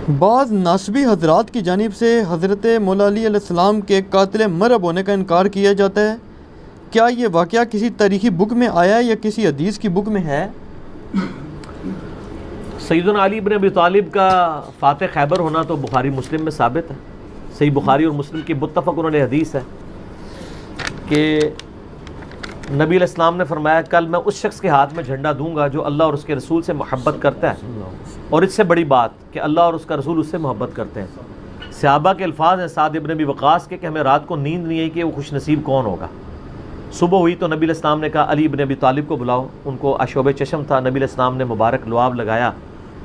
بعض ناسبی حضرات کی جانب سے حضرت مولا علی علیہ السلام کے قاتل مرب ہونے کا انکار کیا جاتا ہے، کیا یہ واقعہ کسی تاریخی بک میں آیا ہے یا کسی حدیث کی بک میں ہے؟ سیدنا علی بن ابی طالب کا فاتح خیبر ہونا تو بخاری مسلم میں ثابت ہے، صحیح بخاری اور مسلم کی متفق علیہ حدیث ہے کہ نبی علیہ السلام نے فرمایا کل میں اس شخص کے ہاتھ میں جھنڈا دوں گا جو اللہ اور اس کے رسول سے محبت کرتا ہے، اور اس سے بڑی بات کہ اللہ اور اس کا رسول اس سے محبت کرتے ہیں۔ صحابہ کے الفاظ ہیں سعد ابن ابی وقاص کے کہ ہمیں رات کو نیند نہیں آئی کہ وہ خوش نصیب کون ہوگا۔ صبح ہوئی تو نبی علیہ السلام نے کہا علی ابن ابی طالب کو بلاؤ، ان کو اشوب چشم تھا، نبی علیہ السلام نے مبارک لعاب لگایا،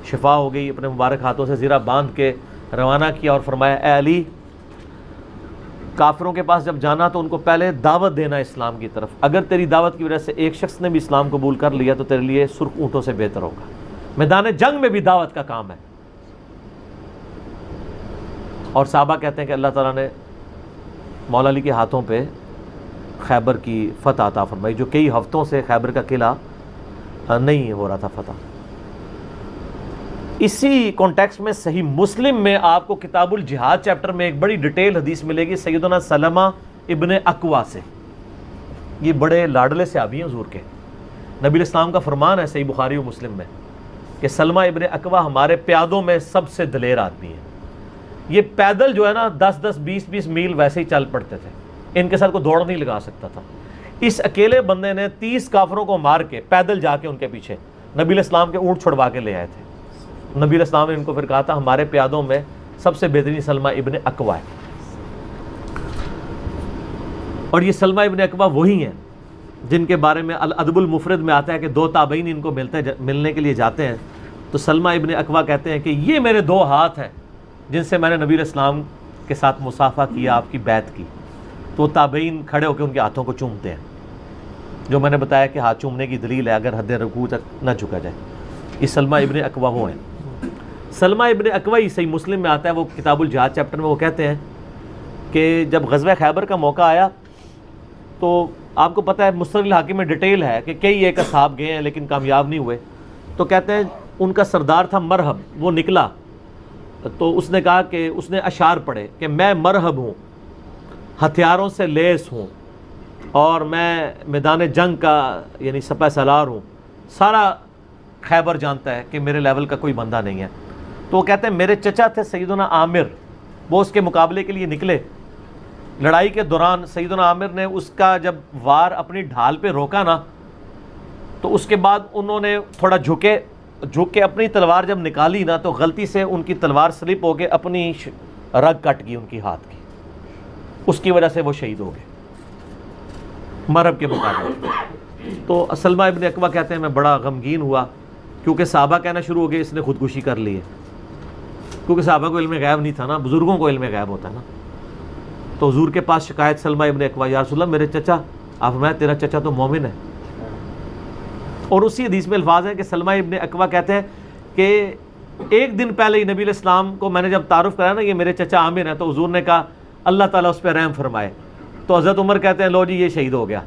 شفا ہو گئی، اپنے مبارک ہاتھوں سے زیرہ باندھ کے روانہ کیا اور فرمایا اے علی، کافروں کے پاس جب جانا تو ان کو پہلے دعوت دینا اسلام کی طرف، اگر تیری دعوت کی وجہ سے ایک شخص نے بھی اسلام قبول کر لیا تو تیرے لیے سرخ اونٹوں سے بہتر ہوگا۔ میدان جنگ میں بھی دعوت کا کام ہے۔ اور صحابہ کہتے ہیں کہ اللہ تعالیٰ نے مولا علی کے ہاتھوں پہ خیبر کی فتح عطا فرمائی، جو کئی ہفتوں سے خیبر کا قلعہ نہیں ہو رہا تھا فتح۔ اسی کانٹیکسٹ میں صحیح مسلم میں آپ کو کتاب الجہاد چیپٹر میں ایک بڑی ڈیٹیل حدیث ملے گی سیدنا سلمہ ابن اکوا سے۔ یہ بڑے لاڈلے صحابی ہیں حضور کے، نبی علیہ السلام کا فرمان ہے صحیح بخاری و مسلم میں کہ سلمہ ابن اکوا ہمارے پیادوں میں سب سے دلیر آدمی ہیں۔ یہ پیدل جو ہے نا 10-10 20-20 میل ویسے ہی چل پڑتے تھے، ان کے ساتھ کوئی دوڑ نہیں لگا سکتا تھا۔ اس اکیلے بندے نے 30 کافروں کو مار کے پیدل جا کے ان کے پیچھے نبی علیہ السلام کے اونٹ چھڑوا کے لے آئے تھے۔ نبی علیہ السلام نے ان کو پھر کہا تھا ہمارے پیادوں میں سب سے بہترین سلمہ ابن اکوا ہے۔ اور یہ سلمہ ابن اکوا وہی ہیں جن کے بارے میں الادب المفرد میں آتا ہے کہ 2 تابعین ان کو ملنے کے لیے جاتے ہیں تو سلمہ ابن اکوا کہتے ہیں کہ یہ میرے 2 ہاتھ ہیں جن سے میں نے نبی علیہ السلام کے ساتھ مصافحہ کیا، آپ کی بیعت کی۔ تو تابعین کھڑے ہو کے ان کے ہاتھوں کو چومتے ہیں، جو میں نے بتایا کہ ہاتھ چومنے کی دلیل ہے اگر حد رکوع تک نہ جھکا جائے۔ یہ سلمہ ابن اکوا وہ ہیں۔ سلمہ ابن اکوا ہی صحیح مسلم میں آتا ہے، وہ کتاب الجہاد چیپٹر میں وہ کہتے ہیں کہ جب غزوہ خیبر کا موقع آیا تو آپ کو پتہ ہے مستدرک الحاکم میں ڈیٹیل ہے کہ کئی ایک اصحاب گئے ہیں لیکن کامیاب نہیں ہوئے، تو کہتے ہیں ان کا سردار تھا مرہب، وہ نکلا تو اس نے کہا کہ اس نے اشعار پڑھے کہ میں مرہب ہوں، ہتھیاروں سے لیس ہوں، اور میں میدان جنگ کا یعنی سپہ سالار ہوں، سارا خیبر جانتا ہے کہ میرے لیول کا کوئی بندہ نہیں ہے۔ تو وہ کہتے ہیں میرے چچا تھے سیدنا عامر، وہ اس کے مقابلے کے لیے نکلے۔ لڑائی کے دوران سیدنا عامر نے اس کا جب وار اپنی ڈھال پہ روکا نا تو اس کے بعد انہوں نے تھوڑا جھک کے اپنی تلوار جب نکالی نا تو غلطی سے ان کی تلوار سلپ ہو کے اپنی رگ کٹ گئی ان کی ہاتھ کی، اس کی وجہ سے وہ شہید ہو گئے مرہب کے مقابلے۔ تو سلمہ ابن اکوا کہتے ہیں میں بڑا غمگین ہوا کیونکہ صحابہ کہنا شروع ہو گئے اس نے خودکشی کر لی ہے، کیونکہ صحابہ کو علم غیب نہیں تھا نا، بزرگوں کو علم غیب ہوتا ہے نا۔ تو حضور کے پاس شکایت سلمہ ابن اکوا، یا رسول اللہ میرے چچا، آپ میں تیرا چچا تو مومن ہے۔ اور اسی حدیث میں الفاظ ہیں کہ سلمہ ابن اکوا کہتے ہیں کہ ایک دن پہلے ہی نبی علیہ السلام کو میں نے جب تعارف کرایا نا یہ میرے چچا عامر ہیں، تو حضور نے کہا اللہ تعالیٰ اس پہ رحم فرمائے۔ تو حضرت عمر کہتے ہیں لو جی یہ شہید ہو گیا۔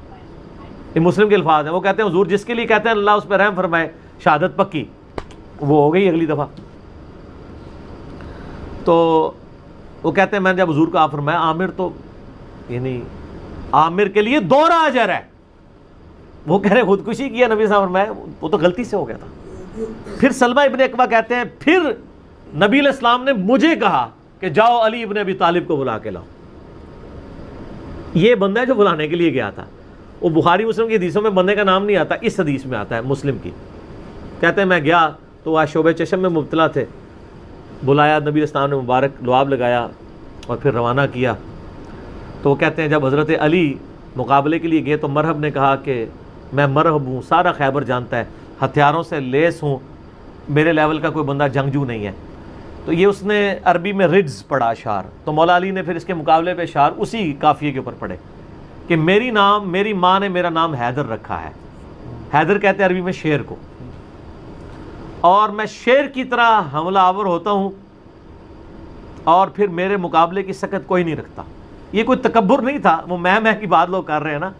یہ مسلم کے الفاظ ہیں، وہ کہتے ہیں حضور جس کے لیے کہتے ہیں اللہ اس پہ رحم فرمائے، شہادت پکی، وہ ہو گئی اگلی دفعہ۔ تو وہ کہتے ہیں میں نے جب حضور کو آپ فرمایا عامر تو یعنی عامر کے لیے 2 اجر ہے، وہ کہہ رہے خودکشی کیا نبی صاحب فرمایا وہ تو غلطی سے ہو گیا تھا۔ پھر سلمہ ابن اکوا کہتے ہیں پھر نبی علیہ السلام نے مجھے کہا کہ جاؤ علی ابن ابی طالب کو بلا کے لاؤ۔ یہ بندہ ہے جو بلانے کے لیے گیا تھا، وہ بخاری مسلم کی حدیثوں میں بندے کا نام نہیں آتا، اس حدیث میں آتا ہے مسلم کی۔ کہتے ہیں میں گیا تو وہ شعبہ چشم میں مبتلا تھے، بلایا، نبی علیہ السلام نے مبارک لعاب لگایا اور پھر روانہ کیا۔ تو وہ کہتے ہیں جب حضرت علی مقابلے کے لیے گئے تو مرہب نے کہا کہ میں مرہب ہوں، سارا خیبر جانتا ہے، ہتھیاروں سے لیس ہوں، میرے لیول کا کوئی بندہ جنگجو نہیں ہے۔ تو یہ اس نے عربی میں رجز پڑھا اشعار، تو مولا علی نے پھر اس کے مقابلے پہ اشعار اسی قافیے کے اوپر پڑھے کہ میری ماں نے میرا نام حیدر رکھا ہے، حیدر کہتے ہیں عربی میں شیر کو، اور میں شیر کی طرح حملہ آور ہوتا ہوں اور پھر میرے مقابلے کی سکت کوئی نہیں رکھتا۔ یہ کوئی تکبر نہیں تھا، وہ میں کی بات لوگ کر رہے ہیں نا۔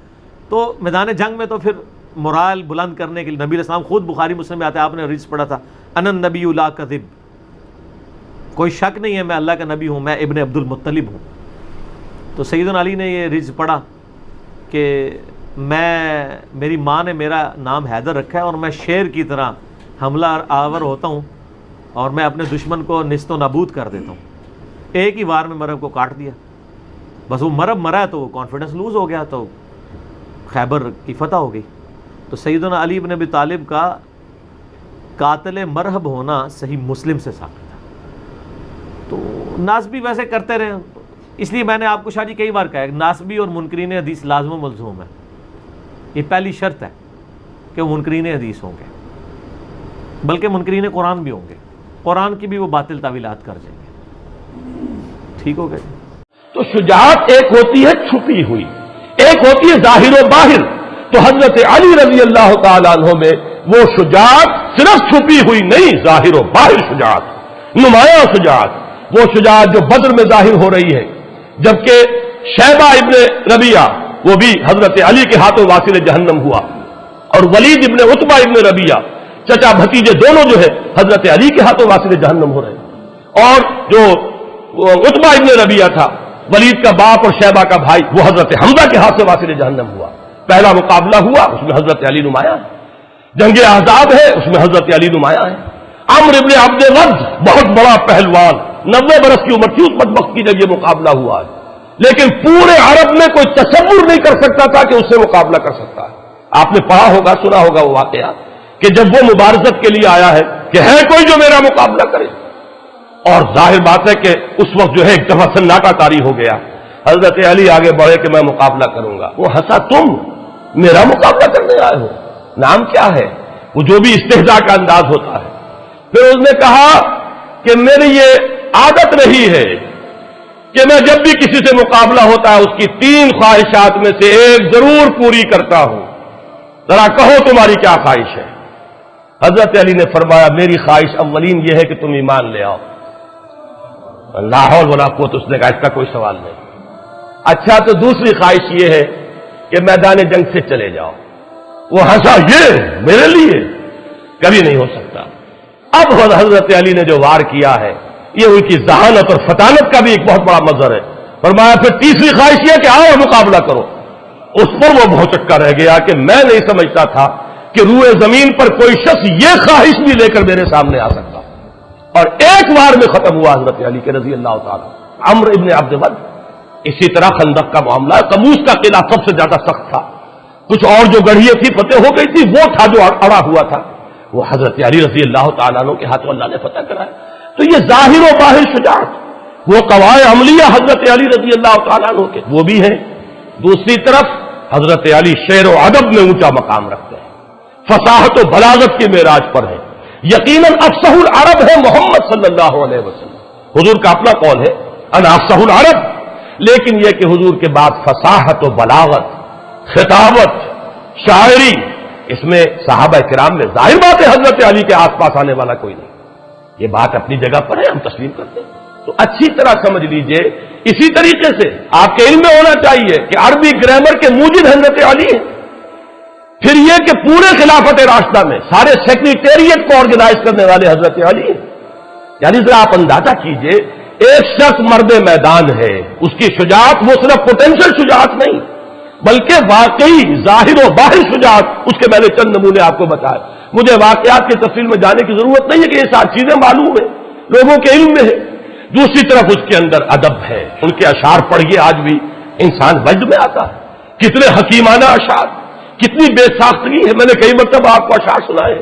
تو میدان جنگ میں تو پھر مرال بلند کرنے کے لیے نبی علیہ السلام خود بخاری مسلم میں آتا ہے، آپ نے حدیث پڑھا تھا ان النبی لا کذب، کوئی شک نہیں ہے میں اللہ کا نبی ہوں، میں ابن عبد المطلب ہوں۔ تو سیدنا علی نے یہ رجز پڑھا کہ میری ماں نے میرا نام حیدر رکھا ہے اور میں شیر کی طرح حملہ آور ہوتا ہوں اور میں اپنے دشمن کو نیست و نابود کر دیتا ہوں۔ ایک ہی وار میں مرب کو کاٹ دیا، بس وہ مرب مرا ہے تو وہ کانفیڈنس لوز ہو گیا، تو خیبر کی فتح ہو گئی۔ تو سیدنا علی بن ابی طالب کا قاتل مرحب ہونا صحیح مسلم سے ثابت ہے۔ تو ناسبی ویسے کرتے رہے، اس لیے میں نے آپ کو شاہ جی کئی بار کہا ہے ناسبی اور منکرین حدیث لازم و ملزوم ہے، یہ پہلی شرط ہے کہ وہ منکرین حدیث ہوں گے، بلکہ منکرین قرآن بھی ہوں گے، قرآن کی بھی وہ باطل تعویلات کر جائیں گے۔ ٹھیک ہو گیا؟ تو شجاعت ایک ہوتی ہے چھپی ہوئی، ایک ہوتی ہے ظاہر و باہر۔ تو حضرت علی رضی اللہ تعالیٰ عنہ میں وہ شجاعت صرف چھپی ہوئی نہیں، ظاہر و باہر شجاعت، نمایاں شجاعت، وہ شجاعت جو بدر میں ظاہر ہو رہی ہے، جبکہ شیبہ ابن ربیعہ وہ بھی حضرت علی کے ہاتھوں واصل جہنم ہوا، اور ولید ابن عتبہ ابن ربیعہ چچا بھتیجے دونوں جو ہے حضرت علی کے ہاتھوں واصل جہنم ہو رہے ہیں۔ اور جو عتبہ ابن ربیعہ تھا، ولید کا باپ اور شیبہ کا بھائی، وہ حضرت حمزہ کے ہاتھ سے واصل جہنم ہوا۔ پہلا مقابلہ ہوا، اس میں حضرت علی نمایاں ہے۔ جنگ احزاب ہے، اس میں حضرت علی نمایاں ہے۔ عمرو ابن عبد ود بہت بڑا پہلوان، 90 برس کی عمر تھی اس بدبخت کی جب یہ مقابلہ ہوا ہے، لیکن پورے عرب میں کوئی تصور نہیں کر سکتا تھا کہ اس سے مقابلہ کر سکتا ہے۔ آپ نے پڑھا ہوگا، سنا ہوگا وہ واقعہ کہ جب وہ مبارزت کے لیے آیا ہے کہ ہے کوئی جو میرا مقابلہ کرے، اور ظاہر بات ہے کہ اس وقت جو ہے ایک دفعہ سناٹا طاری ہو گیا، حضرت علی آگے بڑھے کہ میں مقابلہ کروں گا۔ وہ ہنسا، تم میرا مقابلہ کرنے آئے ہو؟ نام کیا ہے؟ وہ جو بھی استہزاء کا انداز ہوتا ہے۔ پھر اس نے کہا کہ میری یہ عادت رہی ہے کہ میں جب بھی کسی سے مقابلہ ہوتا ہے اس کی 3 خواہشات میں سے ایک ضرور پوری کرتا ہوں، ذرا کہو تمہاری کیا خواہش ہے؟ حضرت علی نے فرمایا میری خواہش اولین یہ ہے کہ تم ایمان لے آؤ۔ لا حول ولا قوت، اس نے کہا اس کا کوئی سوال نہیں۔ اچھا تو دوسری خواہش یہ ہے کہ میدان جنگ سے چلے جاؤ۔ وہ ہنسا، یہ میرے لیے کبھی نہیں ہو سکتا۔ اب حضرت علی نے جو وار کیا ہے یہ ان کی ذہانت اور فطانت کا بھی ایک بہت بڑا مظہر ہے۔ فرمایا پھر تیسری خواہش یہ کہ آؤ مقابلہ کرو۔ اس پر وہ بہت چٹکا رہ گیا کہ میں نہیں سمجھتا تھا کہ روئے زمین پر کوئی شخص یہ خواہش بھی لے کر میرے سامنے آ سکتا، اور ایک وار میں ختم ہوا حضرت علی کے رضی اللہ تعالیٰ۔ عمرو ابن عبد ود، اسی طرح خندق کا معاملہ، قبوس کا قلعہ سب سے زیادہ سخت تھا، کچھ اور جو گڑھیاں تھی فتح ہو گئی تھی، وہ تھا جو اڑا ہوا تھا، وہ حضرت علی رضی اللہ تعالیٰ عنہ کے ہاتھوں اللہ نے فتح کرایا۔ تو یہ ظاہر و باہر شجاعت، وہ قواعد عملیہ حضرت علی رضی اللہ تعالیٰ عنہ کے وہ بھی ہیں۔ دوسری طرف حضرت علی شعر و ادب میں اونچا مقام رکھتے ہیں، فصاحت و بلاغت کی معراج پر ہے۔ یقیناً افصح العرب ہے محمد صلی اللہ علیہ وسلم، حضور کا اپنا قول ہے انا افصح العرب، لیکن یہ کہ حضور کے بعد فصاحت و بلاغت، خطابت، شاعری، اس میں صحابہ کرام میں ظاہر بات ہے حضرت علی کے آس پاس آنے والا کوئی نہیں۔ یہ بات اپنی جگہ پر ہے، ہم تسلیم کرتے ہیں۔ تو اچھی طرح سمجھ لیجئے، اسی طریقے سے آپ کے علم میں ہونا چاہیے کہ عربی گرامر کے موجد حضرت علی ہیں۔ پھر یہ کہ پورے خلافت راشدہ میں سارے سیکریٹریٹ کو آرگنائز کرنے والے حضرت علی ہیں۔ یعنی ذرا آپ اندازہ کیجئے، ایک شخص مرد میدان ہے، اس کی شجاعت وہ صرف پوٹینشل شجاعت نہیں بلکہ واقعی ظاہر و باہر شجاعت، اس کے میں نے چند نمونے آپ کو بتائے۔ مجھے واقعات کی تفصیل میں جانے کی ضرورت نہیں ہے کہ یہ ساری چیزیں معلوم ہیں، لوگوں کے علم میں ہے۔ دوسری طرف اس کے اندر ادب ہے، ان کے اشعار پڑھیے آج بھی انسان وجد میں آتا ہے، کتنے حکیمانہ اشعار، کتنی بے ساختگی ہے۔ میں نے کئی مرتبہ آپ کو اشعار سنائے،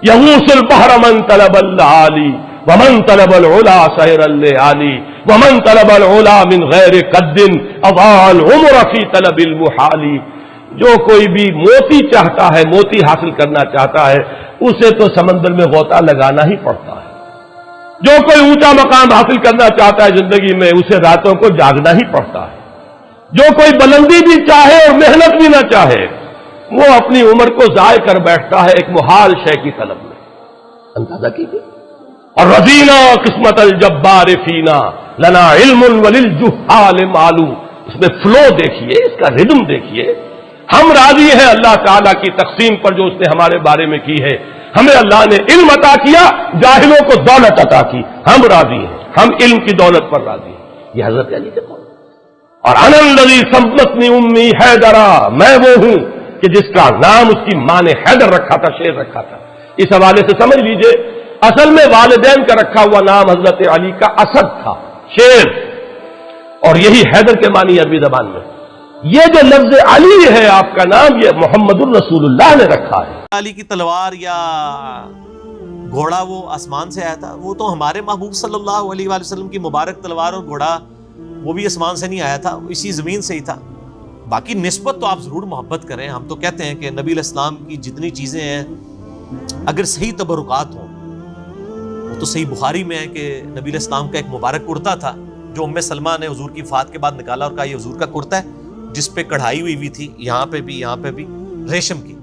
یغوص البحر من طلب العالی ومن طلب العلا سیر الليالي ومن طلب العلا من غیر قد اضاع العمر فی طلب المحال۔ جو کوئی بھی موتی چاہتا ہے، موتی حاصل کرنا چاہتا ہے، اسے تو سمندر میں غوطہ لگانا ہی پڑتا ہے۔ جو کوئی اونچا مقام حاصل کرنا چاہتا ہے زندگی میں، اسے راتوں کو جاگنا ہی پڑتا ہے۔ جو کوئی بلندی بھی چاہے اور محنت بھی نہ چاہے، وہ اپنی عمر کو ضائع کر بیٹھتا ہے ایک محال شے کی طلب میں۔ اندازہ کیجیے۔ اور رضینا قسمت الجبار فینا لنا علم وللجہال معلوم، اس میں فلو دیکھیے، اس کا ردم دیکھیے۔ ہم راضی ہیں اللہ تعالیٰ کی تقسیم پر جو اس نے ہمارے بارے میں کی ہے، ہمیں اللہ نے علم عطا کیا، جاہلوں کو دولت عطا کی، ہم راضی ہیں، ہم علم کی دولت پر راضی ہیں۔ یہ حضرت علی کے قول۔ اور انا الذی سمتنی امی حیدرا، میں وہ ہوں کہ جس کا نام اس کی ماں نے حیدر رکھا تھا، شیر رکھا تھا۔ اس حوالے سے سمجھ لیجئے اصل میں والدین کا رکھا ہوا نام حضرت علی کا اسد تھا، شیر، اور یہی حیدر کے معنی عربی زبان میں۔ یہ جو لفظ علی ہے آپ کا نام، یہ محمد الرسول اللہ نے رکھا ہے۔ علی کی تلوار یا گھوڑا وہ آسمان سے آیا تھا، وہ تو ہمارے محبوب صلی اللہ علیہ وآلہ وسلم کی مبارک تلوار اور گھوڑا وہ بھی آسمان سے نہیں آیا تھا، اسی زمین سے ہی تھا۔ باقی نسبت تو آپ ضرور محبت کریں، ہم تو کہتے ہیں کہ نبی علیہ السلام کی جتنی چیزیں ہیں اگر صحیح تبرکات ہوں، وہ تو صحیح بخاری میں ہے کہ نبی علیہ السلام کا ایک مبارک کرتا تھا جو ام سلمہ نے حضور کی وفات کے بعد نکالا اور کہا یہ حضور کا کرتا ہے، جس پہ کڑھائی ہوئی تھی، یہاں پہ بھی ریشم کی،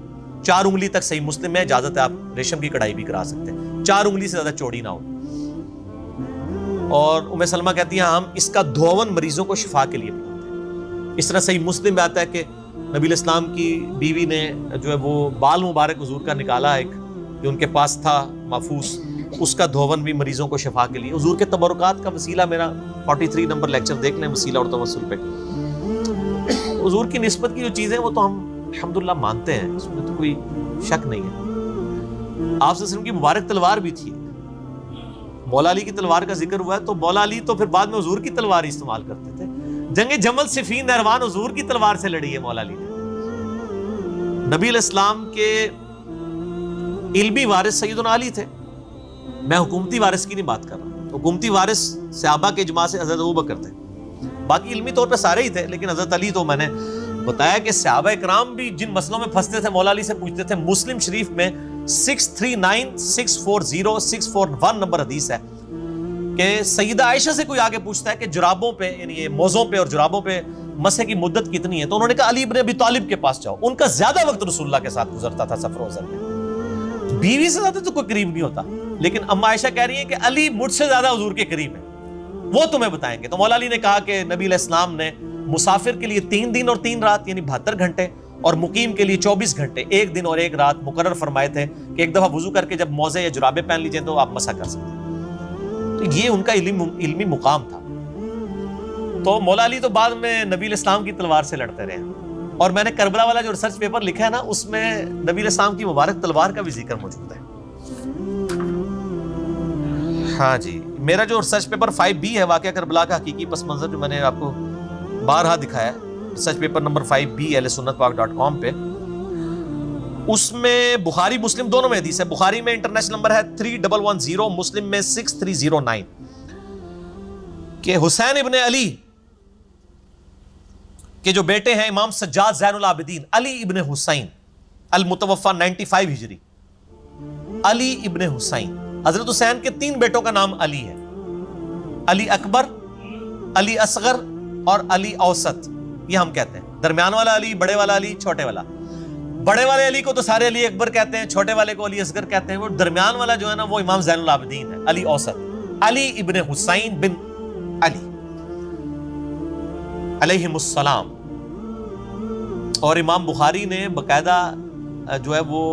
4 انگلی تک، صحیح مسلم میں اجازت ہے آپ ریشم کی کڑھائی بھی کرا سکتے ہیں، 4 انگلی سے زیادہ چوڑی نہ ہو۔ اور ام سلمہ کہتی ہیں ہم اس کا دھون مریضوں کو شفا کے لیے پہنتے ہیں۔ اس طرح صحیح مسلم میں آتا ہے کہ نبی علیہ السلام کی بیوی نے جو ہے وہ بال مبارک حضور کا نکالا، ایک جو ان کے پاس تھا محفوظ، اس کا دھون بھی مریضوں کو شفا کے لیے۔ حضور کے تبرکات کا وسیلہ میرا 43 نمبر لیکچر دیکھ لیں، وسیلہ اور توسل پہ۔ حضور کی نسبت کی جو چیزیں وہ تو ہم الحمدللہ مانتے ہیں، اس میں تو کوئی شک نہیں ہے۔ آپ صلی اللہ علیہ وسلم کی مبارک تلوار بھی تھی، مولا علی کی تلوار کا ذکر ہوا ہے تو مولا علی تو پھر بعد میں حضور کی تلوار ہی استعمال کرتے تھے۔ جنگ جمل صفین نہروان حضور کی تلوار سے لڑی ہے مولا علی نے۔ نبی علیہ السلام کے علمی وارث سیدنا علی تھے، میں حکومتی وارث کی نہیں بات کر رہا، حکومتی وارث صحابہ کے اجماع سے حضرت ابوبکر تھے، باقی علمی طور پہ سارے ہی تھے، لیکن حضرت علی تو میں نے بتایا کہ صحابہ کرام بھی جن مسئلوں میں پھنستے تھے مولا علی سے پوچھتے تھے۔ مسلم شریف میں 63964061 نمبر حدیث ہے کہ سیدہ عائشہ سے کوئی آگے پوچھتا ہے کہ جرابوں پہ، یعنی یہ موزوں پہ اور جرابوں پہ مسح کی مدت کتنی ہے، تو انہوں نے کہا علی ابن ابی طالب کے پاس جاؤ، ان کا زیادہ وقت رسول اللہ کے ساتھ گزرتا تھا سفر و حضر میں، بیوی سے زیادہ تو کوئی قریب نہیں ہوتا، لیکن اما عائشہ کہہ رہی ہیں کہ علی مجھ سے زیادہ حضور کے قریب ہے، وہ تمہیں بتائیں گے۔ تو مولا علی نے کہا کہ نبی علیہ السلام نے مسافر کے لیے 3 دن اور 3 رات یعنی 72 گھنٹے اور مقیم کے لیے 24 گھنٹے 1 دن اور 1 رات مقرر فرمائے تھے کہ ایک دفعہ وضو کر کے جب موزے یا جرابے پہن لیجئے تو آپ مسح کر سکتے ہیں۔ تو یہ ان کا علمی مقام تھا۔ تو مولا علی تو بعد میں نبی علیہ السلام کی تلوار سے لڑتے رہے، اور میں نے کربلا والا جو ریسرچ پیپر لکھا ہے نا، اس میں نبی علیہ السلام کی مبارک تلوار کا بھی ذکر موجود ہے۔ ہاں جی، میرا جو ریسرچ پیپر 5B ہے واقعہ کربلا کا حقیقی پس منظر، جو میں نے آپ کو بارہا دکھایا ہے، research paper number 5B ahlsunnatpak.com پہ، اس میں بخاری مسلم دونوں میں حدیث ہے۔ بخاری میں انٹرنیشنل نمبر ہے 3110، مسلم میں 6309، کہ حسین ابن علی کے جو بیٹے ہیں امام سجاد زین العابدین علی ابن حسین المتوفى 95 ہجری، علی ابن حسین، حضرت حسین کے 3 بیٹوں کا نام علی ہے، علی اکبر، علی اصغر اور علی اوسط، یہ ہم کہتے ہیں، درمیان والا علی، بڑے والا علی، چھوٹے والا۔ بڑے والے علی کو تو سارے علی اکبر کہتے ہیں، چھوٹے والے کو علی اصغر کہتے ہیں، وہ درمیان والا جو ہے نا وہ امام زین العابدین ہے، علی اوسط، علی ابن حسین بن علی علیہم السلام۔ اور امام بخاری نے باقاعدہ جو ہے وہ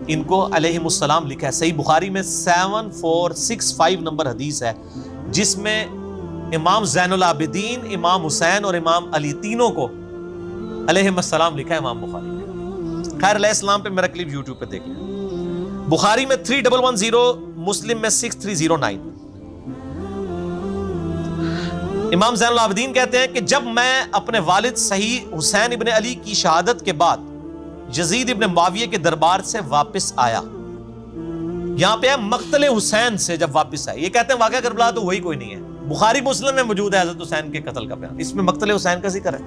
ان کو علیہم السلام لکھا ہے، صحیح بخاری میں 7465 نمبر حدیث ہے، جس میں امام زین العابدین، امام حسین اور امام علی تینوں کو علیہم السلام لکھا ہے امام بخاری نے۔ خیر علیہ السلام پہ میرا کلپ یوٹیوب پہ دیکھ لیں، بخاری میں 3110، مسلم میں 6309۔ امام زین العابدین کہتے ہیں کہ جب میں اپنے والد صحیح حسین ابن علی کی شہادت کے بعد یزید ابن معاویہ کے دربار سے واپس آیا، یہاں پہ ہے مقتل حسین سے جب واپس آئے، یہ کہتے ہیں واقعہ کربلا تو وہی کوئی نہیں ہے، بخاری مسلم میں موجود ہے حضرت حسین کے قتل کا بیان، اس میں مقتل حسین کا ذکر ہے۔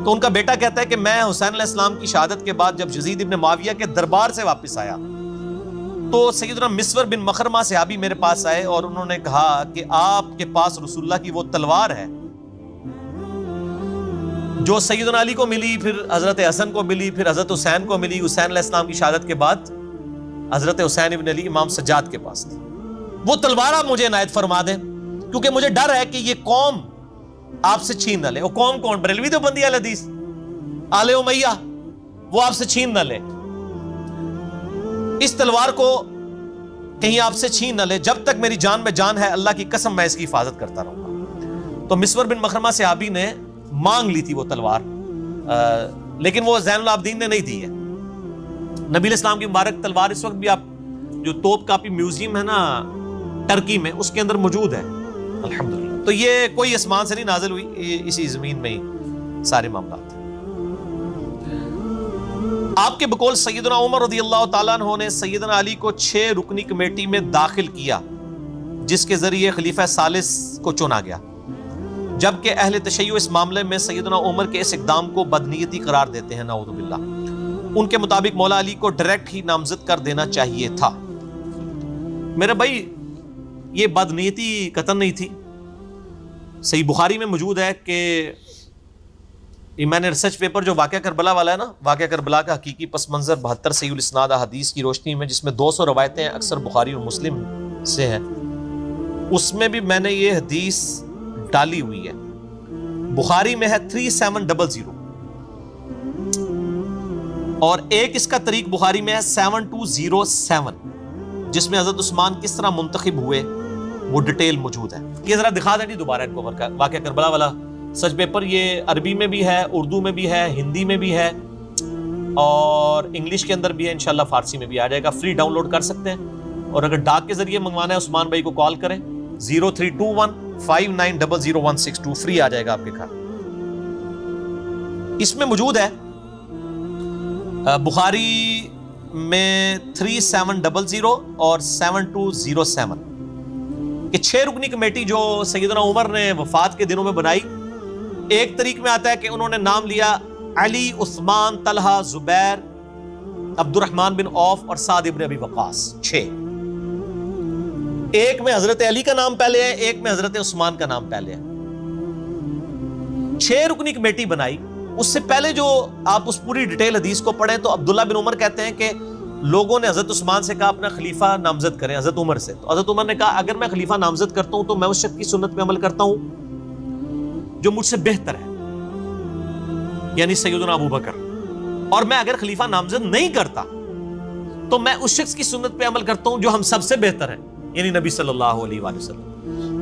تو ان کا بیٹا کہتا ہے کہ میں حسین علیہ السلام کی شہادت کے بعد جب یزید ابن معاویہ کے دربار سے واپس آیا تو سیدنا مسور بن مخرمہ صحابی میرے پاس آئے اور انہوں نے کہا کہ آپ کے پاس رسول اللہ کی وہ تلوار ہے جو سیدنا علی کو ملی، پھر حضرت حسن کو ملی، پھر حضرت حسین کو ملی، حسین علیہ السلام کی شہادت کے بعد حضرت حسین ابن علی امام سجاد کے پاس تھی، وہ تلوار آپ مجھے عنایت فرما دیں، کیونکہ مجھے ڈر ہے کہ یہ قوم آپ سے چھین نہ لے۔ وہ قوم کون؟ بریلوی دیوبندی اہل حدیث، آل امیہ، وہ آپ سے چھین نہ لے۔ اس تلوار کو کہیں آپ سے چھین نہ لے، جب تک میری جان میں جان ہے اللہ کی قسم میں اس کی حفاظت کرتا رہوں گا۔ تو مسور بن مخرمہ صحابی نے مانگ لی تھی وہ تلوار، لیکن وہ زین العابدین نے نہیں دی ہے۔ نبی علیہ السلام کی مبارک تلوار اس وقت بھی آپ جو توپ کاپی میوزیم ہے نا ٹرکی میں، اس کے اندر موجود ہے الحمدللہ۔ تو یہ کوئی آسمان سے نہیں نازل ہوئی، یہ اسی زمین میں ہی سارے معاملات ہیں۔ آپ کے بقول سیدنا عمر رضی اللہ تعالیٰ عنہ نے سیدنا علی کو 6 رکنی کمیٹی میں داخل کیا، جس کے ذریعے خلیفہ ثالث کو چنا گیا، جبکہ اہل تشیع اس معاملے میں سیدنا عمر کے اس اقدام کو بدنیتی قرار دیتے ہیں، نعوذ باللہ۔ ان کے مطابق مولا علی کو ڈائریکٹ ہی نامزد کر دینا چاہیے تھا۔ میرے بھائی یہ بدنیتی قطعاً نہیں تھی۔ صحیح بخاری میں موجود ہے کہ یہ میں نے ریسرچ پیپر جو واقعہ کربلا والا ہے نا، واقعہ کربلا کا حقیقی پس منظر 72 صحیح الاسناد حدیث کی روشنی میں، جس میں 200 روایتیں اکثر بخاری اور مسلم سے ہیں، اس میں بھی میں نے یہ حدیث ڈالی ہوئی ہے۔ بخاری میں ہے 3700 اور ایک اس کا طریق بخاری میں ہے 7207، جس میں حضرت عثمان کس طرح منتخب ہوئے وہ ڈیٹیل موجود ہے۔ یہ ذرا دکھا دیں دوبارہ ان کو واقعہ کربلا والا سچ پیپر۔ یہ عربی میں بھی ہے، اردو میں بھی ہے، ہندی میں بھی ہے اور انگلش کے اندر بھی ہے، انشاءاللہ فارسی میں بھی آ جائے گا۔ فری ڈاؤن لوڈ کر سکتے ہیں، اور اگر ڈاک کے ذریعے منگوانا ہے عثمان بھائی کو کال کریں 032159000162، فری آ جائے گا آپ کے گھر۔ اس میں موجود ہے بخاری میں 3700 اور 7207 کہ 6 رکنی کمیٹی جو سیدنا عمر نے وفات کے دنوں میں بنائی۔ ایک طریق میں آتا ہے کہ انہوں نے نام لیا علی، عثمان، طلحہ، زبیر، عبد الرحمن بن عوف اور سعد ابن ابی وقاص، 6۔ ایک میں حضرت علی کا نام پہلے ہے، ایک میں حضرت عثمان کا نام پہلے ہے۔ 6 رکنی کمیٹی بنائی۔ اس سے پہلے جو آپ اس پوری ڈیٹیل حدیث کو پڑھیں تو عبداللہ بن عمر کہتے ہیں کہ لوگوں نے حضرت عثمان سے کہا اپنا خلیفہ نامزد کریں حضرت عمر سے، تو حضرت عمر نے کہا اگر میں خلیفہ نامزد کرتا ہوں تو میں اس شخص کی سنت پہ عمل کرتا ہوں جو مجھ سے بہتر ہے، یعنی سیدنا ابو بکر، اور میں اگر خلیفہ نامزد نہیں کرتا تو میں اس شخص کی سنت پہ عمل کرتا ہوں جو ہم سب سے بہتر ہے، یعنی نبی صلی اللہ علیہ وآلہ وسلم۔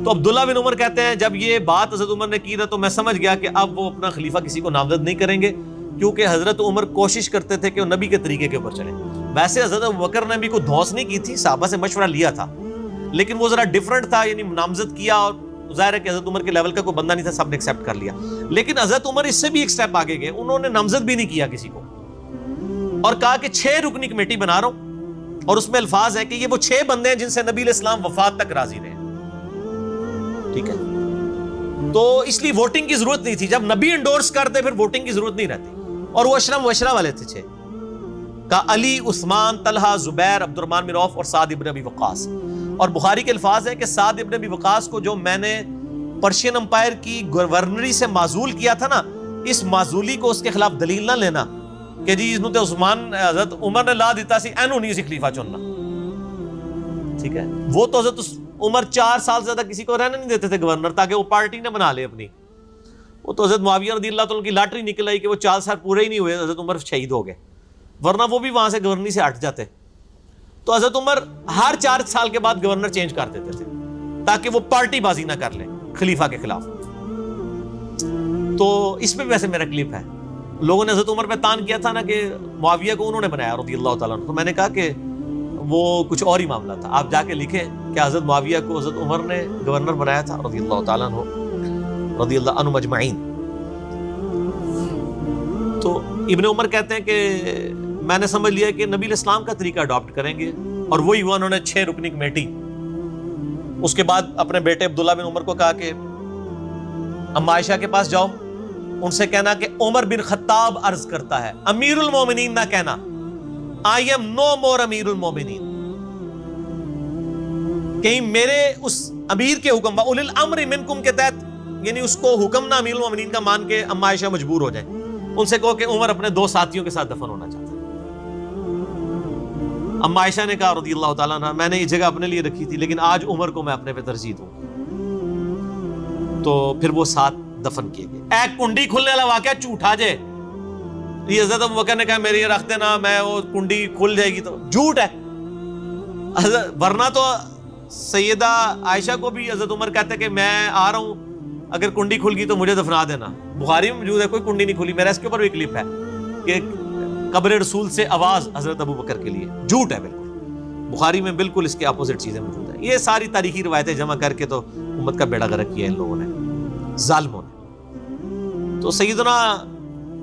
تو عبداللہ بن عمر کہتے ہیں جب یہ بات حضرت عمر نے کی تھا تو میں سمجھ گیا کہ اب وہ اپنا خلیفہ کسی کو نامزد نہیں کریں گے، کیونکہ حضرت عمر کوشش کرتے تھے کہ وہ نبی کے طریقے کے اوپر چلیں۔ ویسے حضرت ابوبکر نے بھی کوئی دھوس نہیں کی تھی، صحابہ سے مشورہ لیا تھا، لیکن وہ ذرا ڈیفرنٹ تھا، یعنی نامزد کیا اور ظاہر ہے کہ حضرت عمر کے لیول کا کوئی بندہ نہیں تھا، سب نے ایکسیپٹ کر لیا۔ لیکن حضرت عمر اس سے بھی ایک سٹیپ آگے گئے، انہوں نے نامزد بھی نہیں کیا کسی کو، اور کہا کہ 6 رکنی کمیٹی بنا رہا ہوں، اور اس میں الفاظ ہے کہ یہ وہ 6 بندے ہیں جن سے نبی علیہ السلام وفات تک راضی رہے۔ ٹھیک ہے، تو اس لیے ووٹنگ کی ضرورت نہیں تھی، جب نبی انڈورس کرتے پھر ووٹنگ کی ضرورت نہیں رہتی، اور وہ اشرم وشرا والے تھے 6 کا، علی، عثمان، طلحہ، زبیر، عبد الرحمن بن عوف اور سعد ابن ابی وقاص۔ اور بخاری کے الفاظ ہیں کہ سعد ابن ابی وقاص کو جو میں نے پرشین امپائر کی گورنری سے معزول کیا تھا نا، اس معزولی کو اس کے خلاف دلیل نہ لینا کہ جی اس تے عثمان حضرت عمر نے لا دیتا سی، اینو نہیں سی خلیفہ چننا۔ ٹھیک ہے، وہ تو حضرت عمر 4 سال سے زیادہ کسی کو رہنے نہیں دیتے تھے گورنر، تاکہ وہ پارٹی نہ بنا لے اپنی۔ وہ تو حضرت معاویہ رضی اللہ تعالیٰ کی لاٹری نکل آئی کہ وہ 4 سال پورے ہی نہیں ہوئے، حضرت عمر شہید ہو گئے، ورنہ وہ بھی وہاں سے گورنری سے ہٹ جاتے۔ تو حضرت عمر ہر 4 سال کے بعد گورنر چینج کر دیتے تھے تاکہ وہ پارٹی بازی نہ کر لیں خلیفہ کے خلاف۔ تو اس میں ویسے میرا کلپ ہے، لوگوں نے حضرت عمر پہ تان کیا تھا نا کہ معاویہ کو انہوں نے بنایا رضی اللہ تعالیٰ عنہ، تو میں نے کہا کہ وہ کچھ اور ہی معاملہ تھا، آپ جا کے لکھیں کہ حضرت معاویہ کو حضرت عمر نے گورنر بنایا تھا رضی اللہ تعالیٰ عنہ، رضی اللہ عنہ مجمعین۔ تو ابن عمر کہتے ہیں کہ میں نے سمجھ لیا کہ نبی علیہ السلام کا طریقہ اڈاپٹ کریں گے، اور وہی ہوا، انہوں نے 6 رکنی کمیٹی۔ اس کے بعد اپنے بیٹے عبداللہ بن عمر کو کہا کہ اما عائشہ کے پاس جاؤ، ان سے کہنا کہ عمر بن خطاب عرض کرتا ہے، امیر المومنین نہ کہنا، I am no more امیر المومنین، کہیں میرے اس امیر کے حکم اولي الامر منکم کے تحت، یعنی اس کو حکم نہ امیر المومنین کا مان کے اما عائشہ مجبور ہو جائیں، ان سے کہو کہ عمر اپنے 2 ساتھیوں کے ساتھ دفن ہونا چاہتا ہے۔ اما عائشہ نے کہا رضی اللہ تعالیٰ عنہ، میں نے یہ جگہ اپنے لیے رکھی تھی لیکن آج عمر کو میں اپنے پہ ترجیح دوں، تو پھر وہ ساتھ دفن کیے گئے۔ ایک کنڈی کھلنے والا واقعہ جھوٹا جے، یہ حضرت ابوبکر نے کہا میری رکھ دینا، میں وہ کنڈی کھل جائے گی، تو جھوٹ ہے، ورنہ تو سیدہ عائشہ کو بھی حضرت عمر کہتے کہ میں آ رہا ہوں، اگر کنڈی کھل گئی تو مجھے دفنا دینا. بخاری میں موجود ہے، کوئی کنڈی نہیں کھلی. میرا اس کے اوپر بھی کلپ ہے کہ قبر رسول سے آواز حضرت ابو بکر کے لیے. جھوٹ ہے بالکل. بخاری میں بالکل اس کے اپوزٹ چیزیں موجود ہیں. یہ ساری تاریخی روایتیں جمع کر کے تو امت کا بیڑا غرق کیا ان لوگوں نے، ظالموں نے. تو سیدنا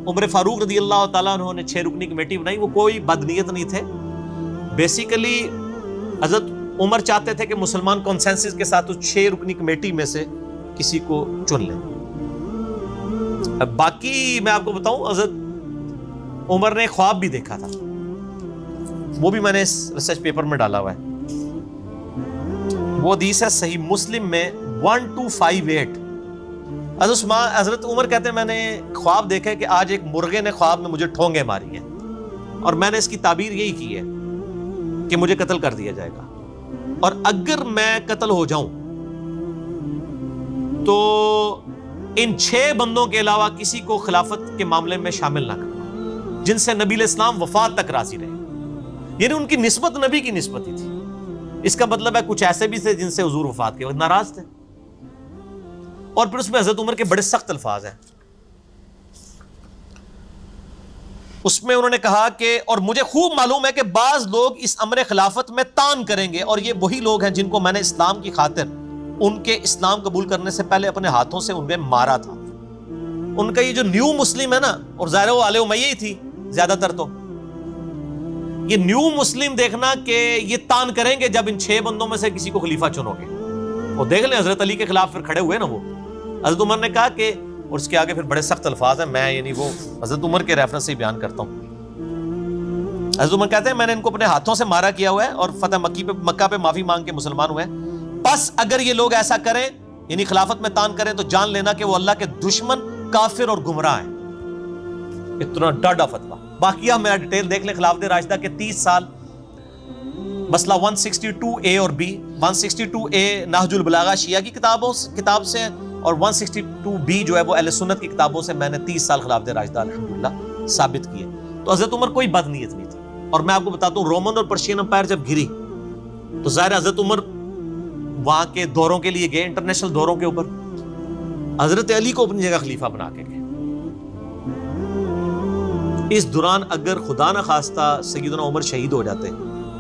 عمر فاروق رضی اللہ تعالیٰ عنہ نے 6 رکنی کمیٹی بنائی. وہ کوئی بدنیت نہیں تھے. بیسیکلی حضرت عمر چاہتے تھے کہ مسلمان کنسنسس کے ساتھ اس 6 رکنی کمیٹی میں سے کسی کو چن لیں. اب باقی میں آپ کو بتاؤں، حضرت عمر نے خواب بھی دیکھا تھا، وہ بھی میں نے اس ریسرچ پیپر میں ڈالا ہوا ہے. وہ حدیث ہے صحیح مسلم میں 1258. حضرت عمر کہتے ہیں میں نے خواب دیکھا ہے کہ آج ایک مرغے نے خواب میں مجھے ٹھونگے ماری ہیں، اور میں نے اس کی تعبیر یہی کی ہے کہ مجھے قتل کر دیا جائے گا، اور اگر میں قتل ہو جاؤں تو ان 6 بندوں کے علاوہ کسی کو خلافت کے معاملے میں شامل نہ کرنا جن سے نبی علیہ السلام وفات تک راضی رہے. یعنی ان کی نسبت نبی کی نسبت ہی تھی. اس کا مطلب ہے کچھ ایسے بھی تھے جن سے حضور وفات کے وقت ناراض تھے. اور پھر اس میں حضرت عمر کے بڑے سخت الفاظ ہیں. اس میں انہوں نے کہا کہ اور مجھے خوب معلوم ہے کہ بعض لوگ اس امر خلافت میں تان کریں گے، اور یہ وہی لوگ ہیں جن کو میں نے اسلام کی خاطر ان کے اسلام قبول کرنے سے پہلے اپنے ہاتھوں سے انہیں مارا تھا. ان کا یہ جو نیو مسلم ہے نا، اور ظاہر وہ آل امیہ ہی تھی زیادہ تر، تو یہ نیو مسلم دیکھنا کہ یہ تان کریں گے جب ان 6 بندوں میں سے کسی کو خلیفہ چنو گے. اور دیکھ لیں حضرت علی کے خلاف پھر کھڑے ہوئے نا وہ. حضرت عمر نے کہا کہ، اور اس کے آگے پھر بڑے سخت الفاظ ہیں، میں یعنی وہ حضرت عمر کے ریفرنس سے ہی بیان کرتا ہوں. حضرت عمر کہتے ہیں میں نے ان کو اپنے ہاتھوں سے مارا کیا ہوا ہے اور فتح مکہ پہ معافی مانگ کے مسلمان ہوئے ہیں. بس اگر یہ لوگ ایسا کریں یعنی خلافت میں تان کریں تو جان لینا کہ وہ اللہ کے دشمن، کافر اور گمراہ ہیں. اتنا ڈاڈا فتویٰ. باقی آپ میرا ڈیٹیل دیکھ لیں خلافت راشدہ کے 30 سال. مسئلہ 162A اور B. 162A نہج البلاغہ شیعہ کی کتاب سے، اور 162B جو ہے وہ اہل سنت کی کتابوں سے میں نے 30 سال خلافت راشدہ الحمدللہ ثابت کیے. تو حضرت عمر کوئی بد نیت نہیں تھی. اور میں آپ کو بتاتا ہوں رومن اور پرشین امپائر جب گری تو ظاہر حضرت عمر وہاں کے دوروں کے لیے گئے، انٹرنیشنل دوروں کے اوپر. حضرت علی کو اپنی جگہ خلیفہ بنا کے گئے. اس دوران اگر خدا نہ خواستہ سیدنا عمر شہید ہو جاتے،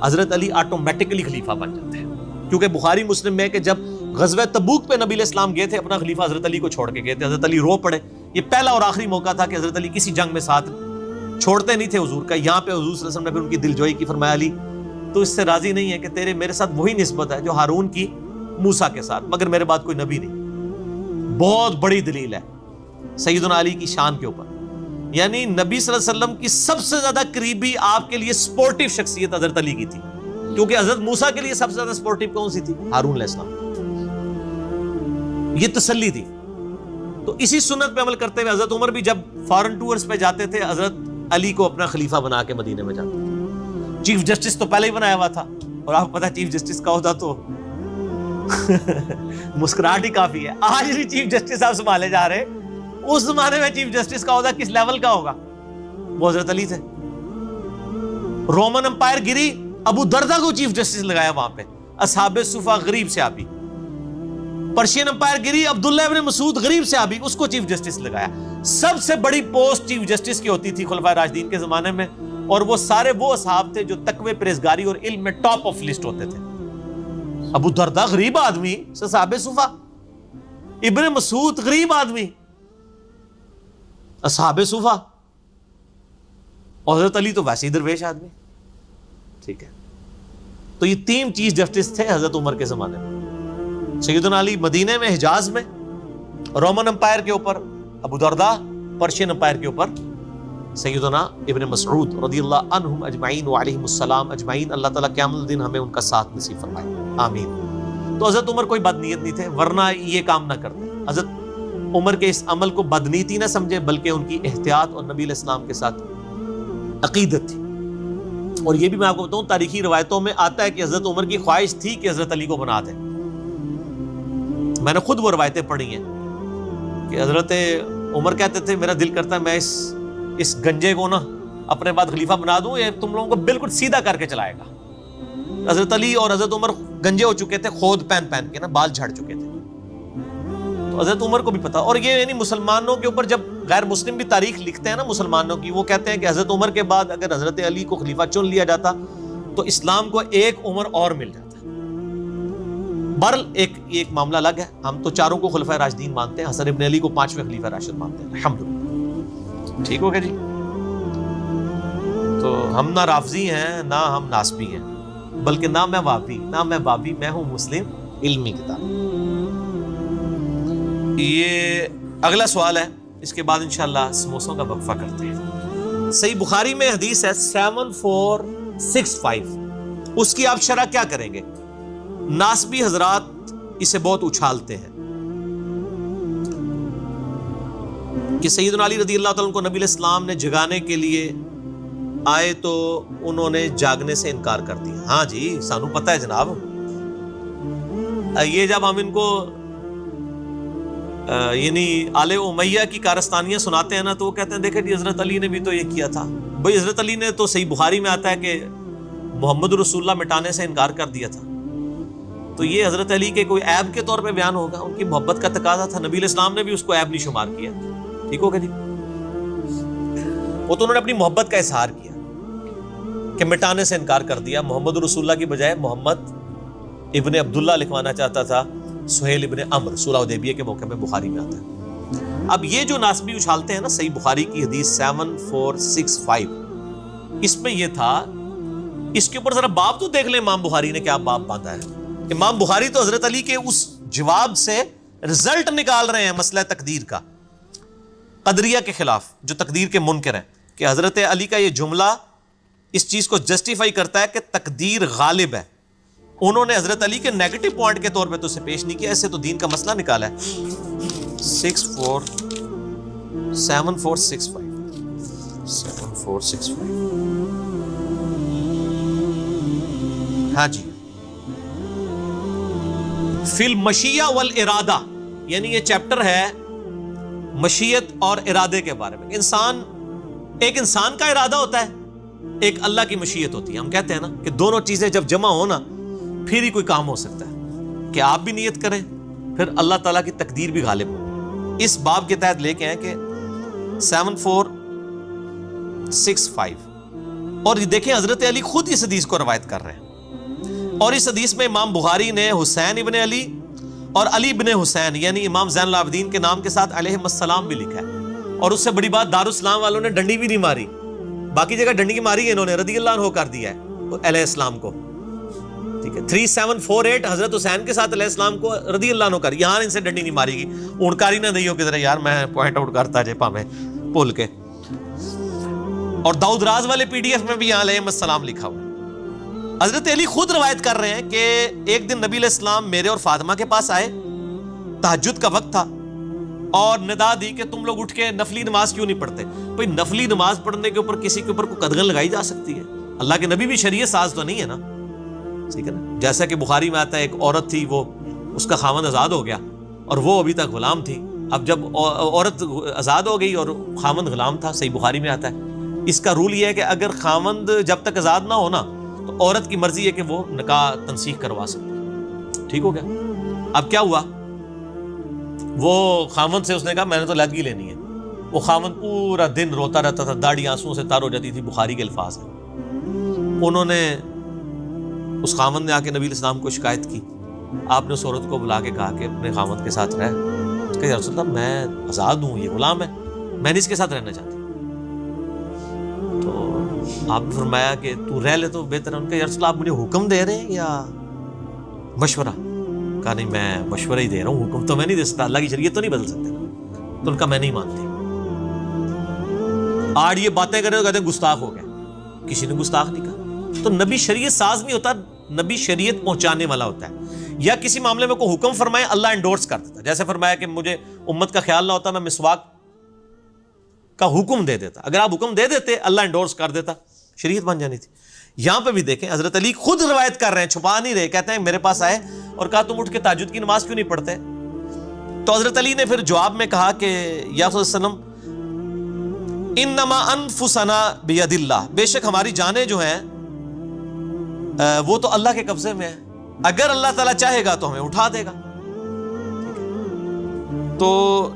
حضرت علی آٹومیٹکلی خلیفہ بن جاتے ہیں. کیونکہ بخاری مسلم میں کہ جب غزوہ تبوک پہ نبی علیہ السلام گئے تھے اپنا خلیفہ حضرت علی کو چھوڑ کے گئے تھے. حضرت علی رو پڑے. یہ پہلا اور آخری موقع تھا کہ حضرت علی کسی جنگ میں ساتھ چھوڑتے نہیں تھے حضور کا. یہاں پہ حضور صلی اللہ علیہ وسلم نے پھر ان کی دلجوئی کی. فرمایا علی تو اس سے راضی نہیں ہے کہ تیرے میرے ساتھ وہی نسبت ہے جو ہارون کی موسیٰ کے ساتھ، مگر میرے بعد کوئی نبی نہیں. بہت بڑی دلیل ہے سیدنا علی کی شان کے اوپر. یعنی نبی صلی اللہ علیہ وسلم کی سب سے زیادہ قریبی آپ کے لیے سپورٹیو شخصیت حضرت علی کی تھی، کیونکہ حضرت موسیٰ کے لیے سب سے زیادہ سپورٹیو کون سی تھی؟ ہارون علیہ السلام. یہ تسلی تھی. تو اسی سنت پہ عمل کرتے ہوئے حضرت عمر بھی جب فارن ٹورز پہ جاتے تھے حضرت علی کو اپنا خلیفہ بنا کے مدینے میں جاتے تھے. چیف جسٹس تو پہلے ہی بنایا ہوا تھا، اور آپ کو پتا چیف جسٹس کا عہدہ تو مسکراہٹ ہی کافی ہے. آج بھی چیف جسٹس آپ سنبھالے جا رہے، اس زمانے میں چیف جسٹس کا عہدہ کس لیول کا ہوگا؟ وہ حضرت علی تھے. رومن امپائر گری، ابو دردہ کو چیف جسٹس لگایا وہاں پہ، اصحاب صفہ غریب صحابی. پرشین امپائر گری، عبداللہ ابن مسعود غریب صحابی، اس کو چیف جسٹس لگایا. سب سے بڑی پوسٹ چیف جسٹس کی ہوتی تھی خلفائے راشدین کے زمانے میں، اور وہ سارے وہ اصحاب تھے جو تقوی، پرہیزگاری اور علم میں ٹاپ آف لسٹ ہوتے تھے. ابو دردہ غریب آدمی، اصحاب صفہ. ابن مسعود غریب آدمی، اصحاب صفہ. اور حضرت علی تو ویسے ہی درویش آدمی. ٹھیک ہے، تو یہ 3 چیف جسٹس تھے حضرت عمر کے زمانے میں. سیدنا علی مدینے میں، حجاز میں، رومن امپائر کے اوپر ابو دردہ، پرشین امپائر کے اوپر سیدنا ابن مسعود رضی اللہ عنہم اجمعین وعلیہم السلام اجمعین. اللہ تعالیٰ قیامت الدین ہمیں ان کا ساتھ نصیب فرمائے، آمین. تو حضرت عمر کوئی بد نیت نہیں تھے، ورنہ یہ کام نہ کرتے. حضرت عمر کے اس عمل کو بدنیتی نہ سمجھے، بلکہ ان کی احتیاط اور نبی علیہ السلام کے ساتھ عقیدت تھی. اور یہ بھی میں آپ کو بتاؤں تاریخی روایتوں میں آتا ہے کہ حضرت عمر کی خواہش تھی کہ حضرت علی کو بنا دیں. میں نے خود وہ روایتیں پڑھی ہیں کہ حضرت عمر کہتے تھے میرا دل کرتا ہے میں اس گنجے کو نا اپنے بعد خلیفہ بنا دوں، یہ تم لوگوں کو بالکل سیدھا کر کے چلائے گا. حضرت علی اور حضرت عمر گنجے ہو چکے تھے خود پہن پہن کے نا، بال جھڑ چکے تھے. تو حضرت عمر کو بھی پتا. اور یہ یعنی مسلمانوں کے اوپر جب غیر مسلم بھی تاریخ لکھتے ہیں نا مسلمانوں کی، وہ کہتے ہیں کہ حضرت عمر کے بعد اگر حضرت علی کو خلیفہ چن لیا جاتا تو اسلام کو ایک عمر اور مل جاتا. برل ایک معاملہ الگ ہے. ہم تو چاروں کو خلفائے راشدین مانتے ہیں، حسن ابن علی کو 5ویں خلیفہ راشد مانتے ہیں الحمدللہ. ٹھیک ہو گیا جی. تو ہم نہ رافضی ہیں نہ ہم ناسبی ہیں، بلکہ نہ میں وابی نہ میں بابی، میں ہوں مسلم علمی کتاب. یہ اگلا سوال ہے، اس کے بعد انشاءاللہ سموسوں کا وقفہ کرتے ہیں. صحیح بخاری میں حدیث ہے 7465، اس کی آپ شرح کیا کریں گے؟ ناسبی حضرات اسے بہت اچھالتے ہیں کہ سیدنا علی رضی اللہ تعالیٰ کو نبی علیہ السلام نے جگانے کے لیے آئے تو انہوں نے جاگنے سے انکار کر دیا. ہاں جی سانو پتہ ہے جناب. یہ جب ہم ان کو یعنی آل امیہ کی کارستانیاں سناتے ہیں نا تو وہ کہتے ہیں دیکھیں جی حضرت علی نے بھی تو یہ کیا تھا. بھائی حضرت علی نے تو صحیح بخاری میں آتا ہے کہ محمد رسول اللہ مٹانے سے انکار کر دیا تھا. تو یہ حضرت علی کے کوئی عیب کے طور پہ بیان ہوگا؟ ان کی محبت کا تقاضا تھا. نبی علیہ السلام نے بھی اس کو عیب نہیں شمار کیا. ٹھیک ہوگا جی. وہ تو انہوں نے اپنی محبت کا اظہار کیا کہ مٹانے سے انکار کر دیا. محمد رسول اللہ کی بجائے محمد ابن عبداللہ لکھوانا چاہتا تھا، سہیل ابن عمرو. صلح حدیبیہ کے موقع میں بخاری میں آتا ہے. اب یہ جو ناسبی اچھالتے ہیں نا صحیح بخاری کی حدیث 7465، اس میں یہ تھا، اس کے اوپر ذرا باب تو دیکھ لیں امام بخاری نے کیا باب باندھا ہے. امام بخاری تو حضرت علی کے اس جواب سے رزلٹ نکال رہے ہیں مسئلہ تقدیر کا، قدریہ کے خلاف جو تقدیر کے منکر ہیں، کہ حضرت علی کا یہ جملہ اس چیز کو جسٹیفائی کرتا ہے کہ تقدیر غالب ہے. انہوں نے حضرت علی کے نیگیٹو پوائنٹ کے طور پہ تو اسے پیش نہیں کیا، اسے تو دین کا مسئلہ نکالا ہے. 7465 ہاں جی. فی المشیہ والارادہ، یعنی یہ چیپٹر ہے مشیت اور ارادے کے بارے میں. ایک انسان کا ارادہ ہوتا ہے، ایک اللہ کی مشیت ہوتی ہے. ہم کہتے ہیں نا کہ دونوں چیزیں جب جمع ہو نا پھر ہی کوئی کام ہو سکتا ہے، کہ آپ بھی نیت کریں پھر اللہ تعالیٰ کی تقدیر بھی غالب ہو. اس باب کے تحت لے کے ہیں کہ 7465. اور دیکھیں حضرت علی خود اس حدیث کو روایت کر رہے ہیں، اور اس حدیث میں امام بخاری نے حسین ابن علی اور علی ابن حسین یعنی امام زین العابدین کے نام کے ساتھ علیہ السلام بھی لکھا ہے. اور اس سے بڑی بات دارالاسلام والوں نے ڈنڈی بھی نہیں ماری، باقی جگہ ڈنڈی ماری ہے انہوں نے، رضی اللہ عنہ کر دیا ہے علیہ السلام کو. ٹھیک ہے 3748 حضرت حسین کے ساتھ علیہ السلام کو رضی اللہ عنہ کر، یہاں ان سے ڈنڈی نہیں ماری گی. اونکاری نہ دئیو کدھر یار، میں پوائنٹ آؤٹ کرتا جے پا میں بھول کے. اور داؤد راز والے PDF میں بھی یہاں علیہ السلام لکھا ہوا. حضرت علی خود روایت کر رہے ہیں کہ ایک دن نبی علیہ السلام میرے اور فاطمہ کے پاس آئے، تہجد کا وقت تھا، اور ندا دی کہ تم لوگ اٹھ کے نفلی نماز کیوں نہیں پڑھتے. بھئی نفلی نماز پڑھنے کے اوپر کسی کے اوپر کوئی قدغن لگائی جا سکتی ہے؟ اللہ کے نبی بھی شریعت ساز تو نہیں ہے نا. ٹھیک ہے نا. جیسا کہ بخاری میں آتا ہے ایک عورت تھی، وہ اس کا خاوند آزاد ہو گیا اور وہ ابھی تک غلام تھی. اب جب عورت آزاد ہو گئی اور خاوند غلام تھا، صحیح بخاری میں آتا ہے. اس کا رول یہ ہے کہ اگر خاوند جب تک آزاد نہ ہونا تو عورت کی مرضی ہے کہ وہ نکاح تنسیخ کروا سکتی. ٹھیک ہو گیا. اب کیا ہوا، وہ خاوند سے اس نے کہا میں نے تو علیحدگی لینی ہے. وہ خاوند پورا دن روتا رہتا تھا، داڑھی آنسوؤں سے تر ہو جاتی تھی. بخاری کے الفاظ ہیں. انہوں نے اس خاوند نے آ کے نبی علیہ السلام کو شکایت کی. آپ نے اس عورت کو بلا کے کہا کہ اپنے خاوند کے ساتھ رہ. کہ یا رسول اللہ میں آزاد ہوں، یہ غلام ہے، میں نہیں اس کے ساتھ رہنا چاہتی. تو آپ نے فرمایا کہ تو رہ لے تو بہتر ہے. ان کا یا رسول اللہ آپ مجھے حکم دے رہے ہیں یا مشورہ؟ کہا نہیں میں مشورہ ہی دے رہا ہوں، حکم تو میں نہیں دے سکتا، اللہ کی شریعت تو نہیں بدل سکتے. تو ان کا میں نہیں مانتی. آج یہ باتیں کرے تو کہتے ہیں گستاخ ہو گئے. کسی نے گستاخ نہیں کہا. تو نبی شریعت ساز نہیں ہوتا، نبی شریعت پہنچانے والا ہوتا ہے. یا کسی معاملے میں کوئی حکم فرمائے اللہ انڈورس کر دیتا. جیسے فرمایا کہ مجھے امت کا خیال نہ ہوتا، میں مسواک کا حکم دے دیتا. اگر آپ حکم دے دیتے اللہ انڈورس کر دیتا، شریعت بن جانی تھی. یہاں پہ بھی دیکھیں حضرت علی خود روایت کر رہے ہیں، چھپا نہیں رہے. کہتے ہیں میرے پاس آئے اور کہا تم اٹھ کے تہجد کی نماز کیوں نہیں پڑھتے؟ تو حضرت علی نے پھر جواب میں کہا کہ یا رسول اللہ صلی اللہ علیہ وسلم انما انفسنا بید اللہ، بے شک ہماری جانیں جو ہیں وہ تو اللہ کے قبضے میں ہے، اگر اللہ تعالیٰ چاہے گا تو ہمیں اٹھا دے گا. تو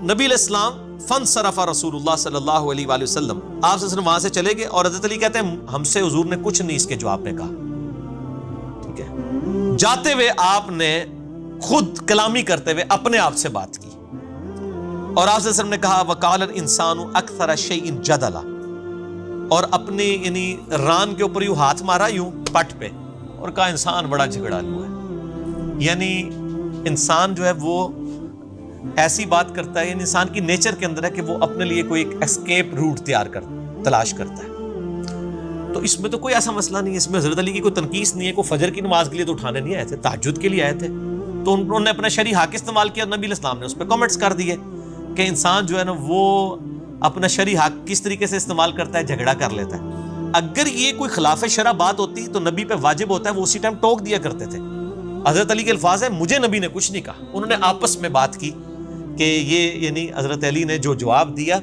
نبی علیہ السلام فانصرف رسول اللہ صلی اللہ علیہ وآلہ وسلم، آپ صلی اللہ علیہ وسلم وہاں سے چلے گئے، اور حضرت علی کہتے ہیں ہم سے حضور نے کچھ نہیں اس کے جواب میں کہا. ٹھیک ہے، جاتے ہوئے آپ نے خود کلامی کرتے ہوئے اپنے آپ سے بات کی، اور آپ صلی اللہ علیہ وسلم نے کہا وقال الانسان اکثر شیء جدلا، اور اپنی یعنی ران کے اوپر یوں ہاتھ مارا یوں پٹ پہ، اور کہا انسان بڑا جھگڑالو ہے. یعنی انسان جو ہے وہ ایسی بات کرتا ہے، یعنی انسان کی نیچر کے اندر ہے کہ وہ اپنے لیے کوئی ایک اسکیپ روٹ تلاش کرتا ہے. تو اس میں تو کوئی ایسا مسئلہ نہیں ہے، اس میں حضرت علی کی کوئی تنقیص نہیں ہے. کوئی فجر کی نماز کے لیے تو اٹھانے نہیں آئے تھے، تہجد کے لیے آئے تھے، تو انہوں نے اپنا شرعی حق استعمال کیا. نبی علیہ السلام نے اس پہ کامنٹس کر دیے کہ انسان جو ہے نا وہ اپنا شرعی حق کس طریقے سے استعمال کرتا ہے، جھگڑا کر لیتا ہے. اگر یہ کوئی خلاف شرع بات ہوتی تو نبی پہ واجب ہوتا ہے وہ اسی ٹائم ٹوک دیا کرتے تھے. حضرت علی کے الفاظ ہیں مجھے نبی نے کچھ نہیں کہا، انہوں نے آپس میں بات کی کہ یہ یعنی حضرت علی نے جو جواب دیا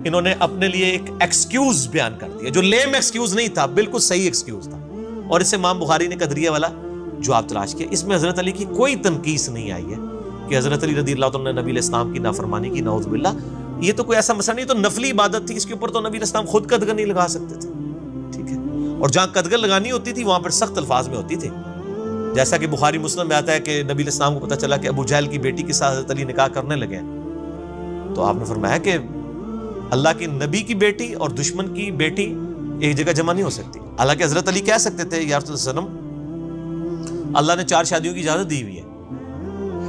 انہوں نے اپنے لیے ایک ایکسکیوز بیان کر دیا، جو لیم ایکسکیوز نہیں تھا، بالکل صحیح ایکسکیوز تھا، اور اسے امام بخاری نے قدریہ والا جواب تلاش کیا. اس میں حضرت علی کی کوئی تنقیص نہیں آئی ہے کہ حضرت علی رضی اللہ عنہ نے نبی علیہ السلام کی نافرمانی کی، نعوذ باللہ. یہ تو کوئی ایسا مسئلہ نہیں، تو نفلی عبادت تھی، اس کے اوپر تو نبی علیہ السلام خود قدغن نہیں لگا سکتے تھے. ٹھیک ہے، اور جہاں قدغن لگانی ہوتی تھی وہاں پر سخت الفاظ میں ہوتی تھی، جیسا کہ بخاری مسلم میں آتا ہے کہ نبی علیہ السلام کو پتہ چلا کہ ابو جہل کی بیٹی کے ساتھ حضرت علی نکاح کرنے لگے ہیں، تو آپ نے فرمایا کہ اللہ کے نبی کی بیٹی اور دشمن کی بیٹی ایک جگہ جمع نہیں ہو سکتی. حالانکہ حضرت علی کہہ سکتے تھے یا رسول اللہ صلی اللہ علیہ وسلم اللہ نے 4 شادیوں کی اجازت دی ہوئی ہے،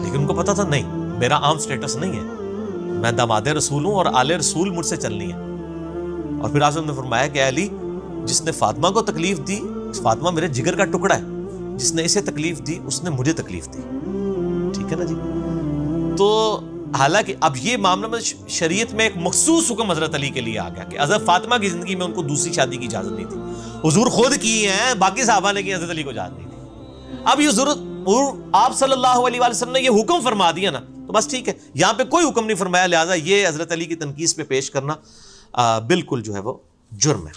لیکن ان کو پتا تھا نہیں میرا عام سٹیٹس نہیں ہے، میں داماد رسول ہوں اور آل رسول مجھ سے چلنی ہے. اور پھر آپ نے فرمایا کہ علی جس نے فاطمہ کو تکلیف دی، فاطمہ میرے جگر کا ٹکڑا ہے، جس نے اسے تکلیف دی اس نے مجھے تکلیف دی. ٹھیک ہے نا جی. تو حالانکہ اب یہ معاملہ میں شریعت میں ایک مخصوص حکم حضرت علی کے لیے آ گیا کہ حضرت فاطمہ کی زندگی میں ان کو دوسری شادی کی اجازت نہیں تھی، حضور خود کی ہیں، باقی صحابہ نے کی، حضرت علی کو اجازت نہیں تھی. اب یہ ضرورت آپ صلی اللہ علیہ وآلہ وسلم نے یہ حکم فرما دیا نا تو بس ٹھیک ہے، یہاں پہ کوئی حکم نہیں فرمایا، لہٰذا یہ حضرت علی کی تنقیص پہ پیش کرنا بالکل جو ہے وہ جرم ہے.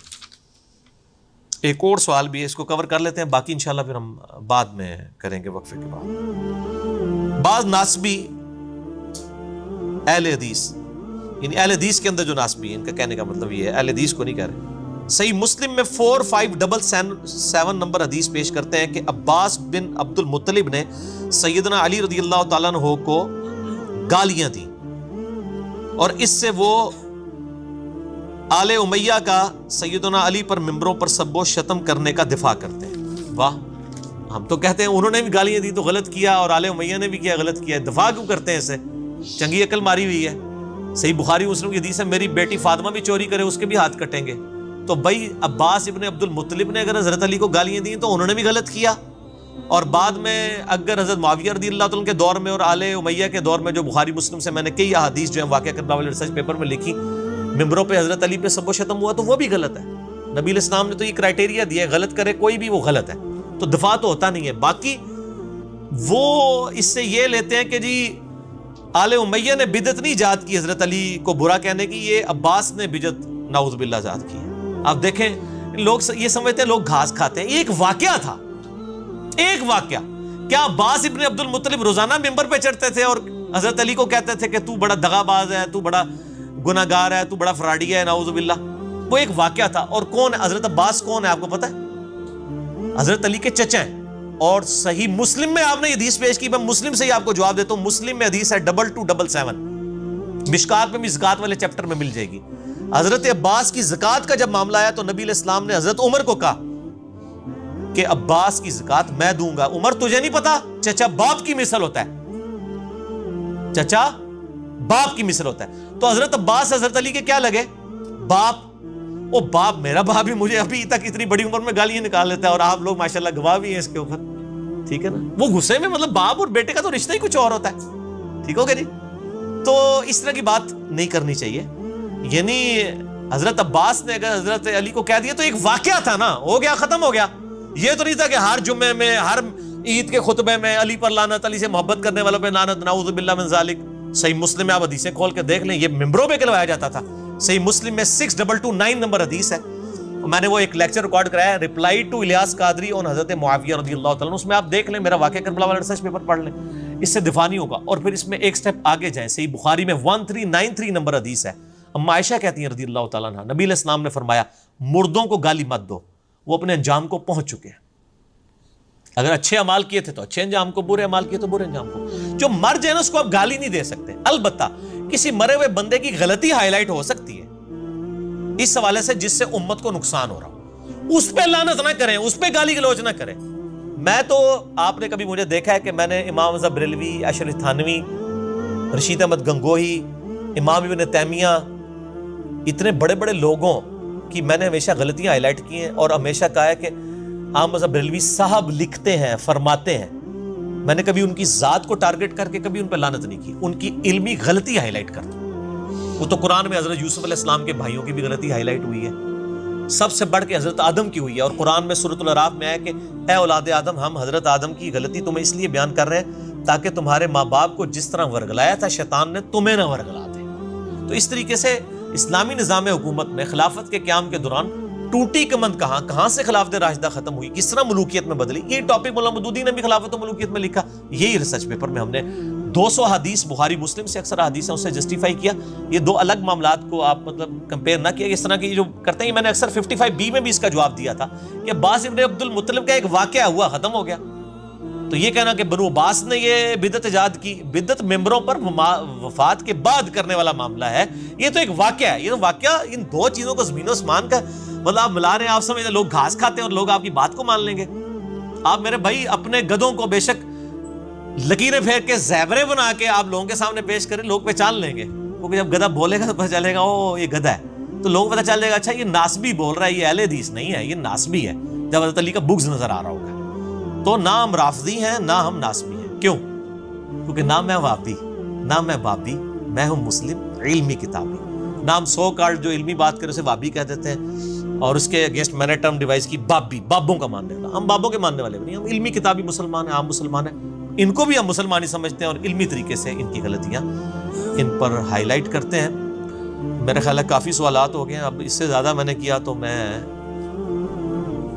ایک اور سوال بھی ہے، اس کو کور کر لیتے ہیں، باقی انشاءاللہ پھر ہم بعد میں کریں گے وقفے کے بعد. بعض ناسبی اہل حدیث، یعنی اہل حدیث کے اندر جو ناسبی ہیں، ان کا کہنے کا مطلب یہ ہے، اہل حدیث کو نہیں کہہ رہے، صحیح مسلم میں 4577 نمبر حدیث پیش کرتے ہیں کہ عباس بن عبد المطلب نے سیدنا علی رضی اللہ تعالیٰ عنہ کو گالیاں دیں، اور اس سے وہ آل امیہ کا سیدنا علی پر ممبروں پر سب و شتم کرنے کا دفاع کرتے ہیں. واہ، ہم تو کہتے ہیں انہوں نے بھی گالیاں دی تو غلط کیا، اور آل امیہ نے بھی کیا غلط کیا، دفاع کیوں کرتے ہیں؟ اسے چنگی عقل ماری ہوئی ہے. صحیح بخاری مسلم کی حدیث ہے میری بیٹی فاطمہ بھی چوری کرے اس کے بھی ہاتھ کٹیں گے. تو بھائی عباس ابن عبد المطلب نے اگر حضرت علی کو گالیاں دیں تو انہوں نے بھی غلط کیا، اور بعد میں اگر حضرت معاویہ رضی اللہ تعالیٰ کے دور میں اور آل امیہ کے دور میں جو بخاری مسلم سے میں نے کئی احادیث جو ہیں واقعہ کرنا والے ریسرچ پیپر میں لکھی، ممبروں پہ حضرت علی پہ سب و شتم ہوا تو وہ بھی غلط ہے. نبی علیہ السلام نے تو یہ کرائٹیریا دیا ہے، غلط کرے کوئی بھی وہ غلط ہے، تو دفاع تو ہوتا نہیں ہے. باقی وہ اس سے یہ لیتے ہیں کہ جی آل امیہ نے بدعت نہیں ایجاد کی حضرت علی کو برا کہنے کی، یہ عباس نے بدعت نعوذ باللہ ایجاد کی ہے. آپ دیکھیں لوگ یہ سمجھتے ہیں لوگ گھاس کھاتے ہیں، ایک واقعہ تھا، ایک واقعہ. کیا عباس ابن عبد المطلب روزانہ ممبر پہ چڑھتے تھے اور حضرت علی کو کہتے تھے کہ تو بڑا دغا باز ہے، تو بڑا گناہ گار ہے، تو بڑا فراڈی ہے، نعوذ باللہ؟ وہ ایک واقعہ تھا. اور کون ہے حضرت عباس؟ کون ہے آپ کو پتہ ہے؟ حضرت علی کے چچا ہیں. اور صحیح مسلم میں آپ نے حدیث پیش کی، میں مسلم سے ہی آپ کو جواب دیتا ہوں، مسلم میں حدیث ہے 2277، مشکات میں بھی زکات والے چیپٹر میں مل جائے گی. حضرت عباس کی زکات کا جب معاملہ آیا تو نبی علیہ السلام نے حضرت عمر کو کہا کہ عباس کی زکات میں دوں گا. عمر تجھے نہیں پتا چچا باپ کی مثل ہوتا ہے، چچا باپ کی مثل ہوتا ہے. تو حضرت عباس حضرت علی کے کیا لگے؟ باپ. او باپ، میرا باپ بھی مجھے ابھی تک اتنی بڑی عمر میں گالیاں نکال لیتا ہے، اور آپ لوگ ماشاءاللہ گواہ بھی ہیں اس کے اوپر. ٹھیک ہے نا، وہ غصے میں مطلب باپ اور بیٹے کا تو رشتہ ہی کچھ اور ہوتا ہے. ٹھیک ہو گیا جی؟ تو اس طرح کی بات نہیں کرنی چاہیے. یعنی حضرت عباس نے اگر حضرت علی کو کہہ دیا تو ایک واقعہ تھا نا، ہو گیا، ختم ہو گیا. یہ تو نہیں تھا کہ ہر جمعے میں ہر عید کے خطبے میں علی پر لعنت، علی سے محبت کرنے والوں پہ لعنت، نعوذ باللہ من ذالک. صحیح مسلم میں آپ حدیثیں کھول کے دیکھ لیں، یہ ممبروں پہ کہلوایا جاتا تھا. صحیح مسلم میں 6229 نمبر حدیث ہے. میں نے وہ ایک لیکچر ریکارڈ کرایا ہے، رپلائی ٹو الیاس قادری اور حضرت معاویہ رضی اللہ تعالیٰ عنہ، اس میں آپ دیکھ لیں، میرا واقعہ کربلا والا ریسرچ پیپر پڑھ لیں، اس سے دفاع نہیں ہوگا۔ اور پھر اس میں ایک سٹیپ آگے جائیں، صحیح بخاری میں 1393 نمبر حدیث ہے، اما عائشہ کہتی ہیں رضی اللہ تعالیٰ عنہ، نبی علیہ السلام نے فرمایا مردوں کو گالی مت دو، وہ اپنے انجام کو پہنچ چکے ہیں، اگر اچھے اعمال کیے تھے تو اچھے انجام کو، برے اعمال کیے تو برے انجام کو۔ جو مر جائے نا اس کو آپ گالی نہیں دے سکتے، البتہ کسی مرے ہوئے بندے کی غلطی ہائی لائٹ ہو سکتی ہے اس حوالے سے جس سے امت کو نقصان ہو رہا ہو، اس پہ لعنت نہ کریں، اس پہ گالی گلوچ نہ کریں۔ میں تو، آپ نے کبھی مجھے دیکھا ہے کہ میں نے امام رضا بریلوی، اشرف تھانوی، رشید احمد گنگوہی، امام ابن تیمیہ، اتنے بڑے بڑے لوگوں کی میں نے ہمیشہ غلطیاں ہائی لائٹ کی ہیں اور ہمیشہ کہا ہے کہ امام رضا بریلوی صاحب لکھتے ہیں، فرماتے ہیں، میں نے کبھی ان کی ذات کو ٹارگٹ کر کے کبھی ان پہ لعنت نہیں کی، ان کی علمی غلطی ہائی لائٹ کرتا۔ وہ تو قرآن میں حضرت یوسف علیہ السلام کے بھائیوں کی بھی غلطی ہائی لائٹ ہوئی ہے، سب سے بڑھ کے حضرت آدم کی ہوئی ہے، اور قرآن میں سورۃ الاعراف میں ہے کہ اے اولاد آدم، ہم حضرت آدم کی غلطی تمہیں اس لیے بیان کر رہے ہیں تاکہ تمہارے ماں باپ کو جس طرح ورگلایا تھا شیطان نے، تمہیں نہ ورگلا دے۔ تو اس طریقے سے اسلامی نظام حکومت میں خلافت کے قیام کے دوران ٹوٹی کمند کہاں سے خلافت راشدہ ختم ہوئی، کس طرح ملوکیت میں بدلی، یہ ٹاپک مولانا مودودی نے بھی خلافت و ملوکیت میں لکھا، یہی ریسرچ پیپر میں ہم نے 200 حدیث بخاری مسلم سے اکثر حدیث ہیں اس سے جسٹیفائی کیا۔ یہ دو الگ معاملات کو آپ مطلب کمپیئر نہ کیا، اس طرح کی جو کرتے ہیں، میں نے اکثر 55B میں بھی اس کا جواب دیا تھا کہ عباس ابن عبد المطلب کا ایک واقعہ ہوا، ختم ہو گیا۔ تو یہ کہنا کہ بنو عباس نے یہ بدعت ایجاد کی، بدعت ممبروں پر وفات کے بعد کرنے والا معاملہ ہے، یہ تو ایک واقعہ ہے، یہ تو واقعہ ان دو چیزوں کو زمین و آسمان کا مطلب آپ ملا رہے ہیں، آپ سمجھتے ہیں لوگ گھاس کھاتے ہیں اور لوگ آپ کی بات کو مان لیں گے۔ آپ میرے بھائی اپنے گدھوں کو بے شک لکیریں پھیر کے زیوریں بنا کے آپ لوگوں کے سامنے پیش کریں، لوگ پہچان لیں گے، کیونکہ جب گدھا بولے گا تو پتہ چلے گا او یہ گدھا ہے، تو لوگوں کو پتہ چل جائے گا اچھا یہ ناسبی بول رہا ہے، یہ اہل حدیث نہیں ہے، یہ ناسبی ہے، جب حضرت علی کا بغض نظر آ رہا ہوگا۔ تو نہ ہم رافضی ہیں نہ ہم ناسبی ہیں، کیوں؟ کیونکہ نہ میں وہابی نہ میں بابی، میں ہوں مسلم علمی کتابی، نہ ہم سو کارڈ جو علمی بات کرے اسے وہابی کہہ دیتے ہیں، اور اس کے اگینسٹ میں نے ٹرم ڈیوائز کی بابی، بابوں کا ماننے والا، ہم بابوں کے ماننے والے بھی نہیں، ہم علمی کتابی مسلمان ہیں، عام مسلمان ہیں، ان کو بھی ہم مسلمان ہی سمجھتے ہیں اور علمی طریقے سے ان کی غلطیاں ان پر ہائی لائٹ کرتے ہیں۔ میرے خیال ہے کافی سوالات ہو گئے ہیں، اب اس سے زیادہ میں نے کیا تو میں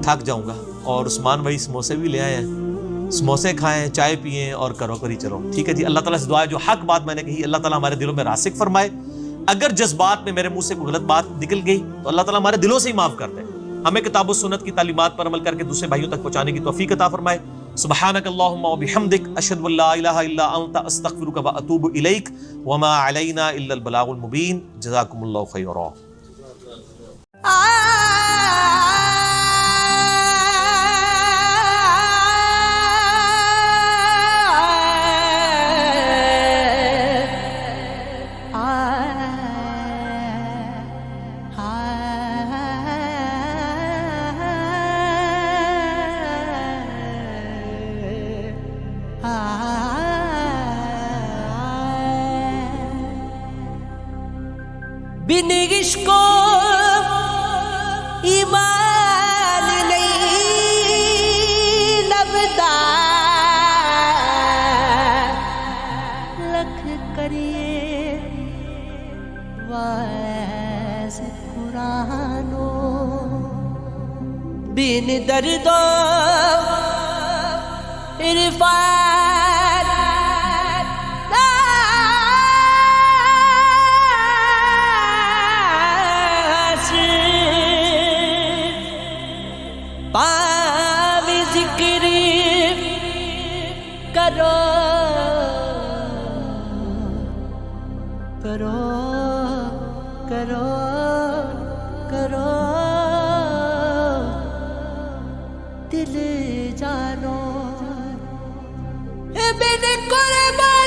تھک جاؤں گا، اور عثمان بھائی سموسے بھی لے آئے ہیں، سموسے کھائیں، چائے پئیں اور کرو کری چلو، ٹھیک ہے جی۔ اللہ تعالیٰ سے دعا ہے جو حق بات میں نے کہی اللہ تعالیٰ ہمارے دلوں میں راسخ فرمائے، اگر جذبات میں میرے منہ سے کوئی غلط بات نکل گئی تو اللہ تعالیٰ ہمارے دلوں سے ہی معاف کر دے، ہمیں کتاب و سنت کی تعلیمات پر عمل کر کے دوسرے بھائیوں تک پہنچانے کی توفیق عطا فرمائے۔ سبحانک اللہم و بحمدک، اشہد ان لا الہ الا انت، استغفرک و اتوب الیک، وما علینا الا البلاغ المبین۔ جزاکم اللہ خیرا۔ بن عشق و ایمان نہیں لبدا، لکھ کریے واعظ قرآنو، بن درد و عرفان پاوی ذکر کرو کرو کرو کرو دل جانو بن قربان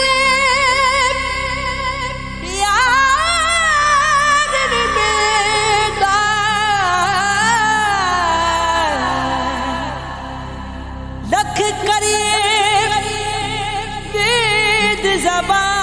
یاد نمیدا، لکھ کریے بید زبان